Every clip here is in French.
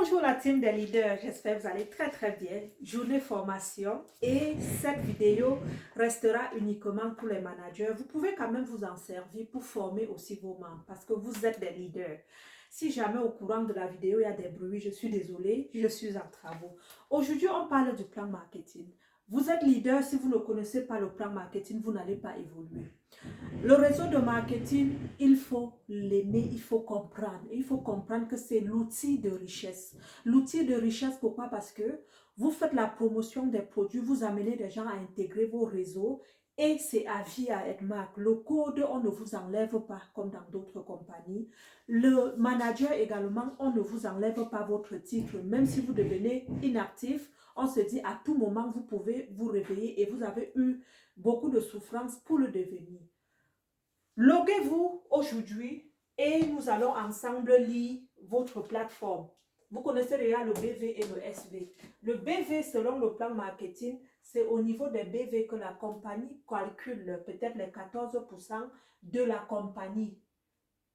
Bonjour la team des leaders, j'espère que vous allez très bien. Journée formation et cette vidéo restera uniquement pour les managers. Vous pouvez quand même vous en servir pour former aussi vos membres parce que vous êtes des leaders. Si jamais au courant de la vidéo il y a des bruits, je suis désolée, je suis en travaux. Aujourd'hui, on parle du plan marketing. Vous êtes leader, si vous ne connaissez pas le plan marketing, vous n'allez pas évoluer. Le réseau de marketing, il faut l'aimer, il faut comprendre. Il faut comprendre que c'est l'outil de richesse. L'outil de richesse, pourquoi? Parce que vous faites la promotion des produits, vous amenez des gens à intégrer vos réseaux et c'est à vie à Edmark. Le code, on ne vous enlève pas comme dans d'autres compagnies. Le manager également, on ne vous enlève pas votre titre. Même si vous devenez inactif, on se dit à tout moment, vous pouvez vous réveiller et vous avez eu beaucoup de souffrance pour le devenir. Loguez-vous aujourd'hui et nous allons ensemble lire votre plateforme. Vous connaissez déjà le BV et le SV. Le BV, selon le plan marketing, c'est au niveau des BV que la compagnie calcule peut-être les 14% de la compagnie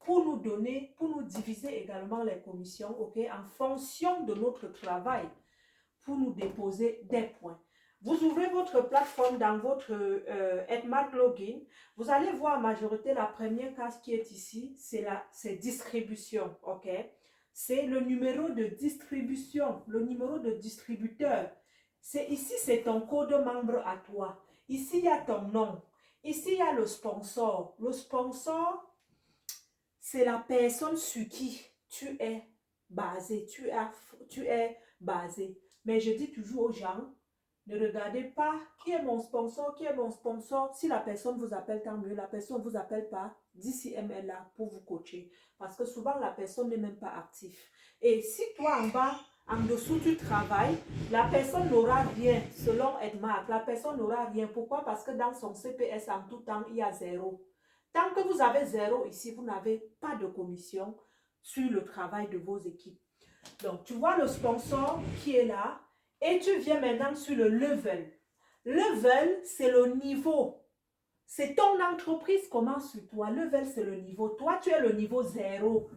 pour nous donner, pour nous diviser également les commissions, ok, en fonction de notre travail, pour nous déposer des points. Vous ouvrez votre plateforme dans votre Edmark Login. Vous allez voir en majorité la première case qui est ici, c'est distribution, ok? C'est le numéro de distribution, le numéro de distributeur. Ici, c'est ton code membre à toi. Ici, il y a ton nom. Ici, il y a le sponsor. Le sponsor, c'est la personne sur qui tu es basé, tu es basé. Mais je dis toujours aux gens, ne regardez pas qui est mon sponsor, qui est mon sponsor. Si la personne vous appelle, tant mieux. La personne ne vous appelle pas, DCM est là pour vous coacher. Parce que souvent, la personne n'est même pas active. Et si toi, en bas, en dessous, tu travailles, la personne n'aura rien, selon Edmark. La personne n'aura rien. Pourquoi? Parce que dans son CPS, en tout temps, il y a 0. Tant que vous avez 0 ici, vous n'avez pas de commission sur le travail de vos équipes. Donc, tu vois le sponsor qui est là et tu viens maintenant sur le level. Level, c'est le niveau. C'est ton entreprise commence sur toi. Level, c'est le niveau. Toi, tu es le niveau 0.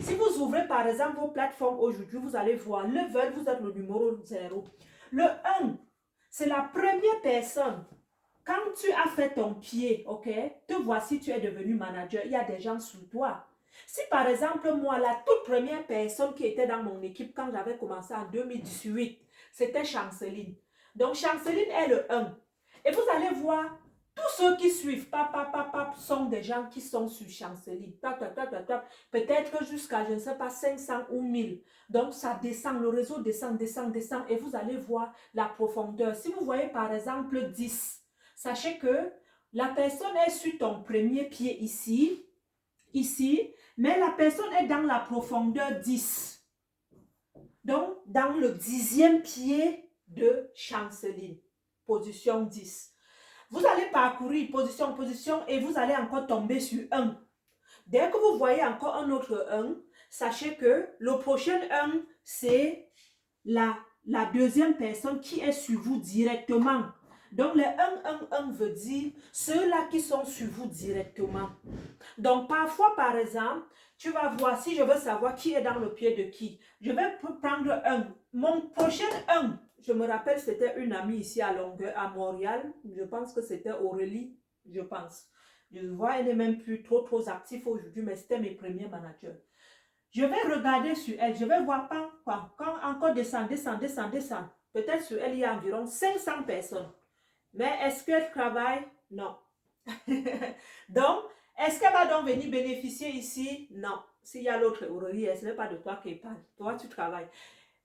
Si vous ouvrez par exemple vos plateformes aujourd'hui, vous allez voir level, vous êtes le numéro 0. Le 1, c'est la première personne. Quand tu as fait ton pied, ok, te voici, tu es devenu manager, il y a des gens sous toi. Si par exemple, moi, la toute première personne qui était dans mon équipe quand j'avais commencé en 2018, c'était Chanceline. Donc, Chanceline est le 1. Et vous allez voir, tous ceux qui suivent, sont des gens qui sont sur Chanceline. Peut-être jusqu'à, je ne sais pas, 500 ou 1000. Donc, ça descend, le réseau descend, et vous allez voir la profondeur. Si vous voyez par exemple 10, sachez que la personne est sur ton premier pied ici, mais la personne est dans la profondeur 10. Donc, dans le 10e pied de Chanceline, position 10. Vous allez parcourir position, et vous allez encore tomber sur 1. Dès que vous voyez encore un autre 1, sachez que le prochain 1, c'est la deuxième personne qui est sur vous directement. Donc, le 1 veut dire ceux-là qui sont sur vous directement. Donc, parfois, par exemple, tu vas voir, si je veux savoir qui est dans le pied de qui, je vais prendre 1. Mon prochain 1, je me rappelle, c'était une amie ici à Longueuil, à Montréal. Je pense que c'était Aurélie, je pense. Je vois, elle n'est même plus trop active aujourd'hui, mais c'était mes premiers managers. Je vais regarder sur elle, je vais voir quand encore descend. Peut-être sur elle, il y a environ 500 personnes. Mais est-ce qu'elle travaille? Non. Donc, est-ce qu'elle va donc venir bénéficier ici? Non. S'il y a l'autre Aurélie, ce n'est pas de toi qu'elle parle. Toi, tu travailles.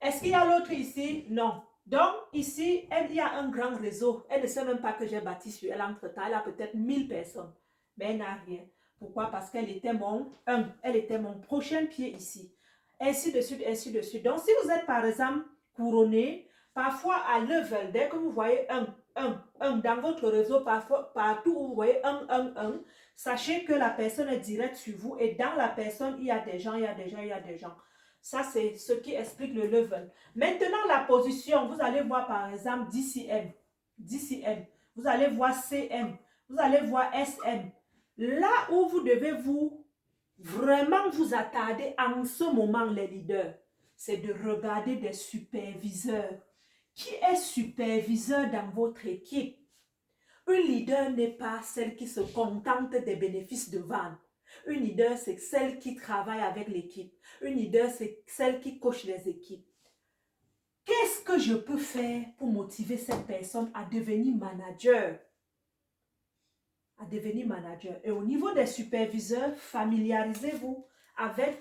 Est-ce qu'il y a l'autre ici? Non. Donc, ici, il y a un grand réseau. Elle ne sait même pas que j'ai bâti sur elle entre-temps. Elle a peut-être 1000 personnes. Mais elle n'a rien. Pourquoi? Parce qu'elle était mon 1. Elle était mon prochain pied ici. Ainsi de suite, ainsi de suite. Donc, si vous êtes, par exemple, couronné, parfois à level, dès que vous voyez 1 dans votre réseau, partout où vous voyez 1, sachez que la personne est directe sur vous et dans la personne, il y a des gens. Ça, c'est ce qui explique le level. Maintenant, la position, vous allez voir par exemple DCM. Vous allez voir CM. Vous allez voir SM. Là où vous devez vraiment vous attarder en ce moment, les leaders, c'est de regarder des superviseurs. Qui est superviseur dans votre équipe? Un leader n'est pas celle qui se contente des bénéfices de vente. Un leader, c'est celle qui travaille avec l'équipe. Un leader, c'est celle qui coach les équipes. Qu'est-ce que je peux faire pour motiver cette personne à devenir manager? À devenir manager. Et au niveau des superviseurs, familiarisez-vous avec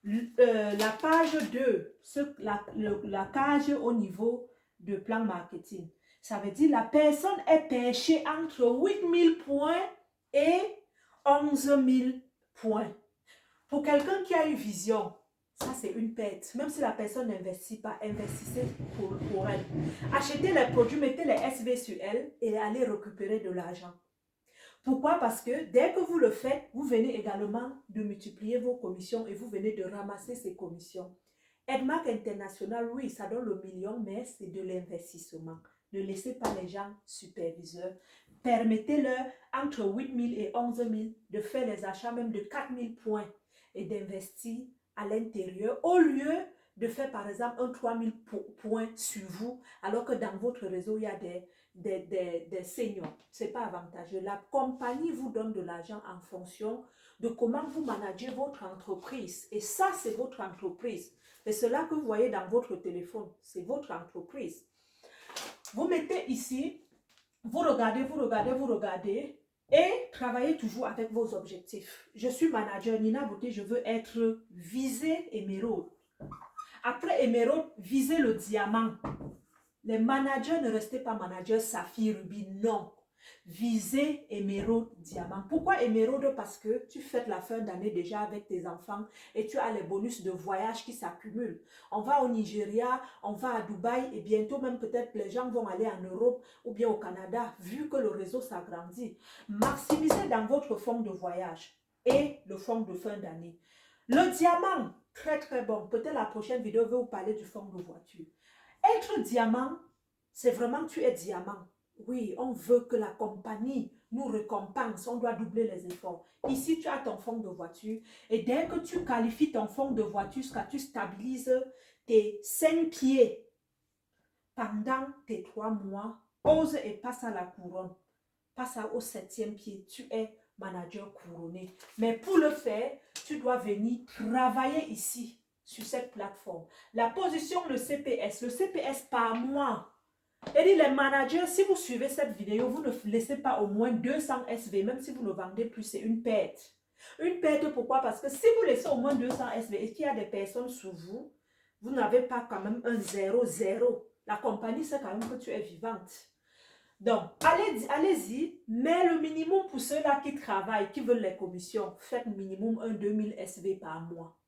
la page 2, la cage au niveau de plan marketing. Ça veut dire la personne est perchée entre 8 000 points et 11 000 points. Pour quelqu'un qui a une vision, ça c'est une perte. Même si la personne n'investit pas, investissez pour elle. Achetez les produits, mettez les SV sur elle et allez récupérer de l'argent. Pourquoi? Parce que dès que vous le faites, vous venez également de multiplier vos commissions et vous venez de ramasser ces commissions. Edmark International, oui, ça donne le million, mais c'est de l'investissement. Ne laissez pas les gens superviseurs. Permettez-leur entre 8 000 et 11 000 de faire les achats même de 4 000 points et d'investir à l'intérieur au lieu de faire par exemple un 3 000 points sur vous alors que dans votre réseau il y a des seniors. Ce n'est pas avantageux. La compagnie vous donne de l'argent en fonction de comment vous managez votre entreprise. Et ça, c'est votre entreprise. Et cela que vous voyez dans votre téléphone, c'est votre entreprise. Vous mettez ici, vous regardez et travaillez toujours avec vos objectifs. Je suis manager Nina Beauté, je veux être visé émeraude. Après émeraude, visez le diamant. Les managers ne restez pas managers saphir, rubis, non. Visez émeraude, diamant. Pourquoi émeraude? Parce que tu fêtes la fin d'année déjà avec tes enfants et tu as les bonus de voyage qui s'accumulent. On va au Nigeria, on va à Dubaï et bientôt même peut-être les gens vont aller en Europe ou bien au Canada vu que le réseau s'agrandit. Maximisez dans votre fonds de voyage et le fonds de fin d'année. Le diamant, très très bon. Peut-être la prochaine vidéo, je vais vous parler du fonds de voiture. Être diamant, c'est vraiment tu es diamant. Oui, on veut que la compagnie nous récompense, on doit doubler les efforts. Ici, tu as ton fonds de voiture et dès que tu qualifies ton fonds de voiture, jusqu'à tu stabilises tes 5 pieds pendant tes 3 mois, ose et passe à la couronne. Passe au 7e pied, tu es manager couronné. Mais pour le faire, tu dois venir travailler ici, sur cette plateforme. La position, le CPS par mois. Et dit les managers, si vous suivez cette vidéo, vous ne laissez pas au moins 200 SV, même si vous ne vendez plus, c'est une perte. Une perte, pourquoi? Parce que si vous laissez au moins 200 SV et qu'il y a des personnes sous vous, vous n'avez pas quand même un 0-0. La compagnie sait quand même que tu es vivante. Donc, allez-y, mais le minimum pour ceux-là qui travaillent, qui veulent les commissions, faites minimum un 2000 SV par mois.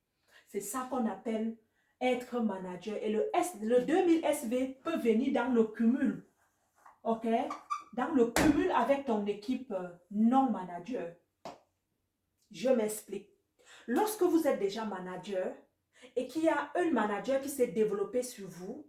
C'est ça qu'on appelle être manager. Et le 2000 SV peut venir dans le cumul. OK? Dans le cumul avec ton équipe non manager. Je m'explique. Lorsque vous êtes déjà manager et qu'il y a un manager qui s'est développé sur vous,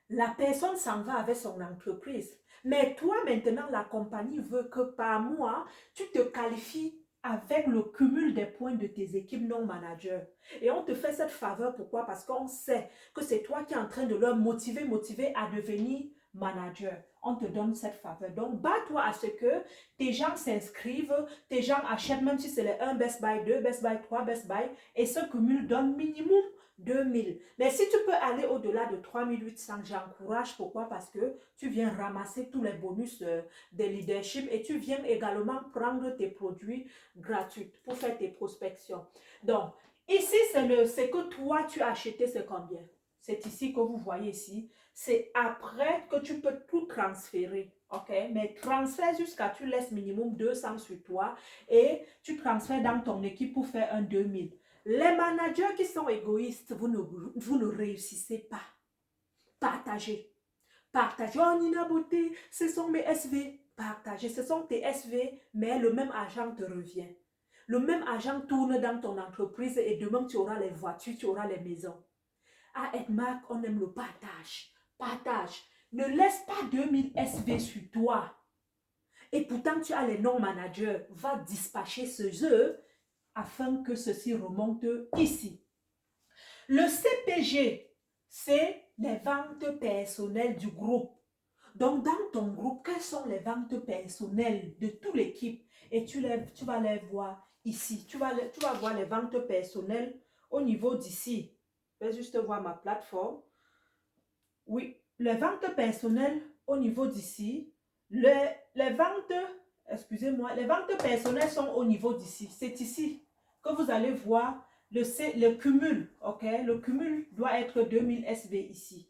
la personne s'en va avec son entreprise. Mais toi, maintenant, la compagnie veut que par mois, tu te qualifies avec le cumul des points de tes équipes non managers. Et on te fait cette faveur, pourquoi? Parce qu'on sait que c'est toi qui es en train de leur motiver à devenir manager. On te donne cette faveur. Donc, bats-toi à ce que tes gens s'inscrivent, tes gens achètent, même si c'est les 1 Best Buy, 2 Best Buy, 3 Best Buy, et ce cumul donne minimum 2000. Mais si tu peux aller au-delà de 3800, j'encourage. Pourquoi? Parce que tu viens ramasser tous les bonus de leadership et tu viens également prendre tes produits gratuits pour faire tes prospections. Donc, ici, c'est que toi, tu as acheté, c'est combien? C'est ici que vous voyez ici. C'est après que tu peux tout transférer. OK? Mais transfère jusqu'à tu laisses minimum 200 sur toi et tu transfères dans ton équipe pour faire un 2000. Les managers qui sont égoïstes, vous ne réussissez pas. Partagez. Partagez. Oh, Nina Beauté, ce sont mes SV. Partagez. Ce sont tes SV, mais le même argent te revient. Le même argent tourne dans ton entreprise et demain, tu auras les voitures, tu auras les maisons. À Edmark, on aime le partage. Partage. Ne laisse pas 2000 SV sur toi. Et pourtant, tu as les non-managers. Va dispatcher ce jeu afin que ceci remonte ici. Le CPG, c'est les ventes personnelles du groupe. Donc, dans ton groupe, quelles sont les ventes personnelles de toute l'équipe? Et tu vas les voir ici. Tu vas voir les ventes personnelles au niveau d'ici. Je vais juste voir ma plateforme. Oui, les ventes personnelles au niveau d'ici. Les ventes, excusez-moi, les ventes personnelles sont au niveau d'ici. C'est ici que vous allez voir le cumul. Ok, le cumul doit être 2000 SV ici.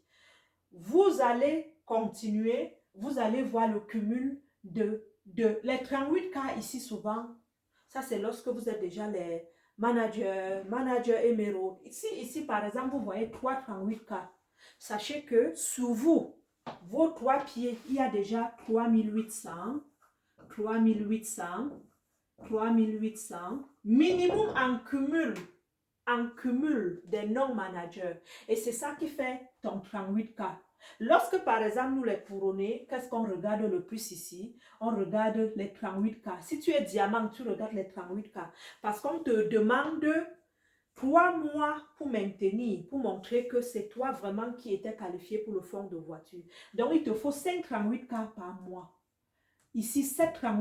Vous allez continuer, vous allez voir le cumul de les 38K ici souvent. Ça, c'est lorsque vous êtes déjà les managers émeraude. Ici, par exemple, vous voyez 3 38K. Sachez que sur vous, vos 3 pieds, il y a déjà 3800, 3800, 3800, minimum en cumul des non-managers. Et c'est ça qui fait ton 38K. Lorsque, par exemple, nous les couronnés, qu'est-ce qu'on regarde le plus ici? On regarde les 38K. Si tu es diamant, tu regardes les 38K. Parce qu'on te demande 3 mois pour maintenir, pour montrer que c'est toi vraiment qui étais qualifié pour le fonds de voiture. Donc, il te faut 5 38K par mois. Ici, 7 38K.